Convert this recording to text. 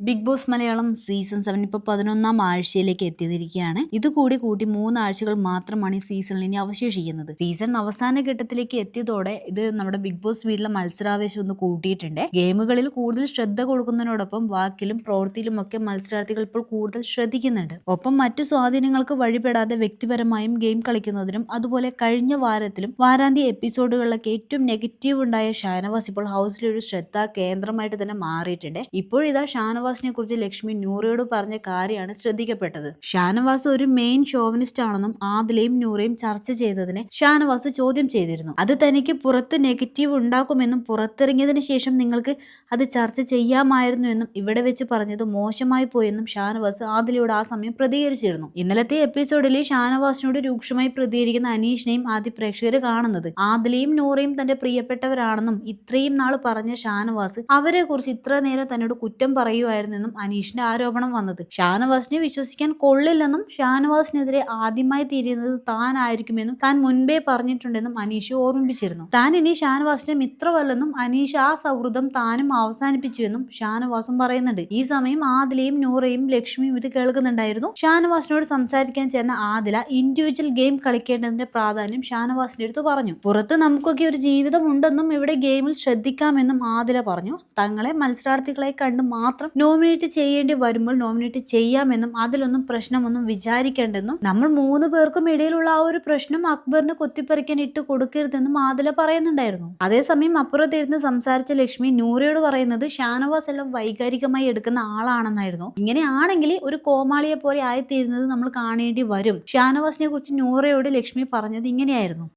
Big boss Malayalam season 7 ഇപ്പോൾ 11ാം ആഴ്ചയിലേക്ക് എത്തിയിരിക്കുകയാണ്. ഇതുകൂടി കൂട്ടി 3 ആഴ്ചകൾ മാത്രമാണ് ഈ സീസണിൽ ഇനി അവശേഷിക്കുന്നത്. സീസൺ അവസാന ഘട്ടത്തിലേക്ക് എത്തിയതോടെ ഇത് നമ്മുടെ ബിഗ് ബോസ് വീട്ടിലെ മത്സരാവേശം ഒന്ന് കൂട്ടിയിട്ടുണ്ട്. ഗെയിമുകളിൽ കൂടുതൽ ശ്രദ്ധ കൊടുക്കുന്നതിനോടൊപ്പം വാക്കിലും പ്രവൃത്തിയിലും ഒക്കെ മത്സരാർത്ഥികൾ ഇപ്പോൾ കൂടുതൽ ശ്രദ്ധിക്കുന്നുണ്ട്. ഒപ്പം മറ്റു സ്വാധീനങ്ങൾക്ക് വഴിപ്പെടാതെ വ്യക്തിപരമായും ഗെയിം കളിക്കുന്നതിനും അതുപോലെ കഴിഞ്ഞ വാരത്തിലും വാരാന്ത്യ എപ്പിസോഡുകളിലൊക്കെ ഏറ്റവും നെഗറ്റീവ് ഉണ്ടായ ഷാനവാസ് ഇപ്പോൾ ഹൗസിലൊരു ശ്രദ്ധാ കേന്ദ്രമായിട്ട് തന്നെ മാറിയിട്ടുണ്ട്. ഇപ്പോഴിതാ ഷാനവാസിനെ കുറിച്ച് ലക്ഷ്മി നൂറയോട് പറഞ്ഞ കാര്യമാണ് ശ്രദ്ധിക്കപ്പെട്ടത്. ഷാനവാസ് ഒരു മെയിൻ ഷോവനിസ്റ്റ് ആണെന്നും ആദിലയും നൂറയും ചർച്ച ചെയ്തതിനെ ഷാനവാസ് ചോദ്യം ചെയ്തിരുന്നു. അത് തനിക്ക് പുറത്ത് നെഗറ്റീവ് ഉണ്ടാക്കുമെന്നും പുറത്തിറങ്ങിയതിനു ശേഷം നിങ്ങൾക്ക് അത് ചർച്ച ചെയ്യാമായിരുന്നു എന്നും ഇവിടെ വെച്ച് പറഞ്ഞത് മോശമായി പോയെന്നും ഷാനവാസ് ആദിലയോട് ആ സമയം പ്രതികരിച്ചിരുന്നു. ഇന്നലത്തെ എപ്പിസോഡിൽ ഷാനവാസിനോട് രൂക്ഷമായി പ്രതികരിക്കുന്ന അനീഷിനെയും ആദ്യ പ്രേക്ഷകർ കാണുന്നത്. ആദിലയും നൂറയും തന്റെ പ്രിയപ്പെട്ടവരാണെന്നും ഇത്രയും നാൾ പറഞ്ഞ ഷാനവാസ് അവരെ കുറിച്ച് ഇത്ര നേരം തന്നോട് കുറ്റം പറയുമായിരുന്നെന്നും അനീഷിന്റെ ആരോപണം വന്നത്. ഷാനവാസിനെ വിശ്വസിക്കാൻ കൊള്ളില്ലെന്നും ഷാനവാസിനെതിരെ ആദ്യമായി തിരിയുന്നത് താനായിരിക്കുമെന്നും താൻ മുൻപേ പറഞ്ഞിട്ടുണ്ടെന്നും അനീഷ് ഓർമ്മിപ്പിച്ചിരുന്നു. താൻ ഇനി ഷാനവാസിന്റെ മിത്രമല്ലെന്നും അനീഷ് ആ സൗഹൃദം താനും അവസാനിപ്പിച്ചുവെന്നും ഷാനവാസും പറയുന്നുണ്ട്. ഈ സമയം ആദിലയും നൂറയും ലക്ഷ്മിയും ഇത് കേൾക്കുന്നുണ്ടായിരുന്നു. ഷാനവാസിനോട് സംസാരിക്കാൻ ചെന്ന ആദില ഇൻഡിവിജ്വൽ ഗെയിം കളിക്കേണ്ടതിന്റെ പ്രാധാന്യം ഷാനവാസിന്റെ അടുത്ത് പറഞ്ഞു. പുറത്ത് നമുക്കൊക്കെ ഒരു ജീവിതം ഉണ്ടെന്നും ഇവിടെ ഗെയിമിൽ ശ്രദ്ധിക്കാമെന്നും ആദില പറഞ്ഞു. തങ്ങളെ മത്സരാർത്ഥികളെ കണ്ട് മാത്രം നോമിനേറ്റ് ചെയ്യേണ്ടി വരുമ്പോൾ നോമിനേറ്റ് ചെയ്യാമെന്നും അതിലൊന്നും പ്രശ്നമൊന്നും വിചാരിക്കേണ്ടെന്നും നമ്മൾ 3 പേർക്കും ഇടയിലുള്ള ആ ഒരു പ്രശ്നം അക്ബറിന് കൊത്തിപ്പറിക്കാൻ ഇട്ട് കൊടുക്കരുതെന്നും ആദില പറയുന്നുണ്ടായിരുന്നു. അതേസമയം അപ്പുറത്തിരുന്ന് സംസാരിച്ച ലക്ഷ്മി നൂറയോട് പറയുന്നത് ഷാനവാസ് എല്ലാം വൈകാരികമായി എടുക്കുന്ന ആളാണെന്നായിരുന്നു. ഇങ്ങനെയാണെങ്കിൽ ഒരു കോമാളിയെ പോലെ ആയിത്തീരുന്നത് നമ്മൾ കാണേണ്ടി വരും. ഷാനവാസിനെ കുറിച്ച് നൂറയോട് ലക്ഷ്മി പറഞ്ഞത് ഇങ്ങനെയായിരുന്നു.